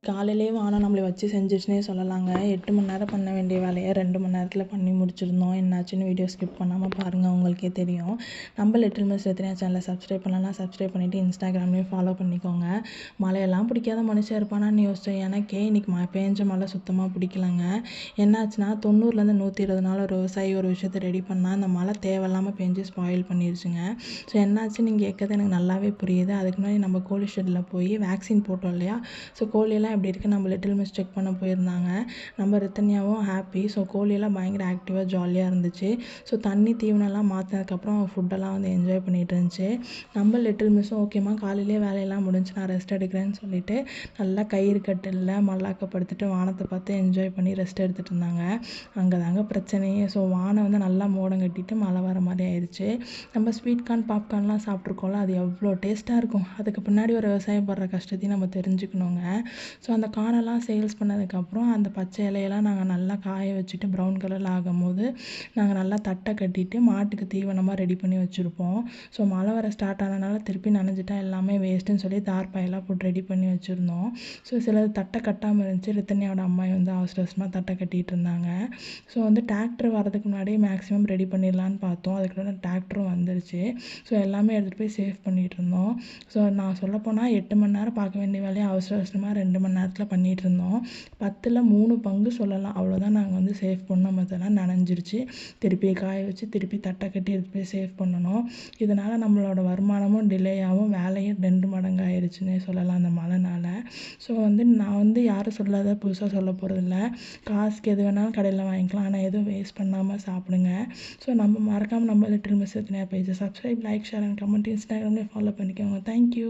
காலையிலேயே வானம் நம்மளை வச்சு செஞ்சிருச்சுனே சொல்லலாங்க. 8 மணி நேரம் பண்ண வேண்டிய வேலையை 2 மணி நேரத்தில் பண்ணி முடிச்சிருந்தோம். என்னாச்சுன்னு வீடியோ ஸ்கிப் பண்ணாமல் பாருங்கள், உங்களுக்கே தெரியும். நம்ம லிட்டில் மிஸ் ரத்னா சேனலை சப்ஸ்கிரைப் பண்ணலாம், சப்ஸ்கிரைப் பண்ணிவிட்டு இன்ஸ்டாகிராம்லேயும் ஃபாலோ பண்ணிக்கோங்க. மழையெல்லாம் பிடிக்காத மனுஷன் இருப்பானான்னு யோசித்தேன். எனக்கே இன்றைக்கி பேஞ்ச மழை சுத்தமாக பிடிக்கலங்க. என்னாச்சுன்னா 90லேருந்து 120 நாள் ஒரு விவசாயி ஒரு விஷயத்தை ரெடி பண்ணால் அந்த மழை தேவையில்லாமல் பேஞ்சு ஸ்பாயில் பண்ணிடுச்சுங்க. ஸோ என்னாச்சுன்னு நீங்கள் கேட்கறது எனக்கு நல்லாவே புரியுது. அதுக்கு முன்னாடி நம்ம கோழி ஷெட்டில் போய் வேக்சின் போட்டோம் இல்லையா? ஸோ கோழியெல்லாம் எப்படி இருக்குது நம்ம லிட்டில் மிஸ் செக் பண்ண போயிருந்தாங்க. நம்ம ரித்தன்யாவும் ஹாப்பி. ஸோ கோழியெல்லாம் பயங்கர ஆக்டிவாக ஜாலியாக இருந்துச்சு. ஸோ தண்ணி தீவனம்லாம் மாற்றினதுக்கப்புறம் ஃபுட்டெல்லாம் வந்து என்ஜாய் பண்ணிகிட்டு இருந்துச்சு. நம்ம லிட்டில் மிஸ்ஸும் ஓகேம்மா காலையிலே வேலையெல்லாம் முடிஞ்சு நான் ரெஸ்ட் எடுக்கிறேன்னு சொல்லிட்டு நல்லா கயிறு கட்டில் மல்லாக்கப்படுத்திட்டு வானத்தை பார்த்து என்ஜாய் பண்ணி ரெஸ்ட் எடுத்துகிட்டு இருந்தாங்க. அங்கே தாங்க பிரச்சனையே. ஸோ வானம் வந்து நல்லா மோடம் கட்டிட்டு மழை வர மாதிரி ஆயிடுச்சு. நம்ம ஸ்வீட் கார்ன் பாப்கார்ன்லாம் சாப்பிட்ருக்கோம்ல, அது எவ்வளோ டேஸ்ட்டாக இருக்கும். அதுக்கு பின்னாடி ஒரு விவசாயம் படுற கஷ்டத்தையும் நம்ம தெரிஞ்சுக்கணுங்க. ஸோ அந்த கார்னெல்லாம் சேல்ஸ் பண்ணதுக்கப்புறம் அந்த பச்சை இலையெல்லாம் நாங்கள் நல்லா காய வச்சுட்டு ப்ரௌன் கலரில் ஆகும்போது நாங்கள் நல்லா தட்டை கட்டிட்டு மாட்டுக்கு தீவனமாக ரெடி பண்ணி வச்சுருப்போம். ஸோ மழை வர ஸ்டார்ட் ஆனதுனால திருப்பி நனைஞ்சிட்டா எல்லாமே வேஸ்ட்டுன்னு சொல்லி தார்பாயெல்லாம் போட்டு ரெடி பண்ணி வச்சுருந்தோம். ஸோ சிலது தட்டை கட்டாமல் இருந்துச்சு. ரித்தன்யாவோட அம்மா வந்து அவசர அவசரமாக தட்டை கட்டிகிட்டு இருந்தாங்க. ஸோ வந்து டிராக்டர் வரதுக்கு முன்னாடியே மேக்ஸிமம் ரெடி பண்ணிடலான்னு பார்த்தோம். அதுக்குள்ள டிராக்டரும் வந்துருச்சு. ஸோ எல்லாமே எடுத்துகிட்டு போய் சேவ் பண்ணிகிட்டு இருந்தோம். ஸோ நான் சொல்லப்போனால் 8 மணி நேரம் பார்க்க வேண்டிய வேலையை அவசர அவசரமாக 2 மணி நேரத்தில் பண்ணிகிட்டு இருந்தோம். 10ல் 3 பங்கு சொல்லலாம். அவ்வளோதான் நாங்கள் வந்து சேவ் பண்ணோம். மற்றெல்லாம் நனைஞ்சிருச்சு. திருப்பி காய வச்சு திருப்பி தட்டை கட்டி எடுத்து போய் சேவ் பண்ணணும். இதனால் நம்மளோட வருமானமும் டிலே ஆகும், வேலையும் 2 மடங்கு ஆயிடுச்சுன்னே சொல்லலாம் அந்த மழைனால. ஸோ வந்து நான் வந்து யாரும் சொல்லாத புதுசாக சொல்ல போகிறதில்ல. காசுக்கு எது வேணாலும் கடையில் வாங்கிக்கலாம், ஆனால் எதுவும் வேஸ்ட் பண்ணாமல் சாப்பிடுங்க. ஸோ நம்ம மறக்காமல் நம்ம லிட்டில் மிஸ் ரத்னா பேஜை subscribe, like, share and comment இன்ஸ்டாகிராம்லேயே ஃபாலோ பண்ணிக்கோங்க. தேங்க்யூ.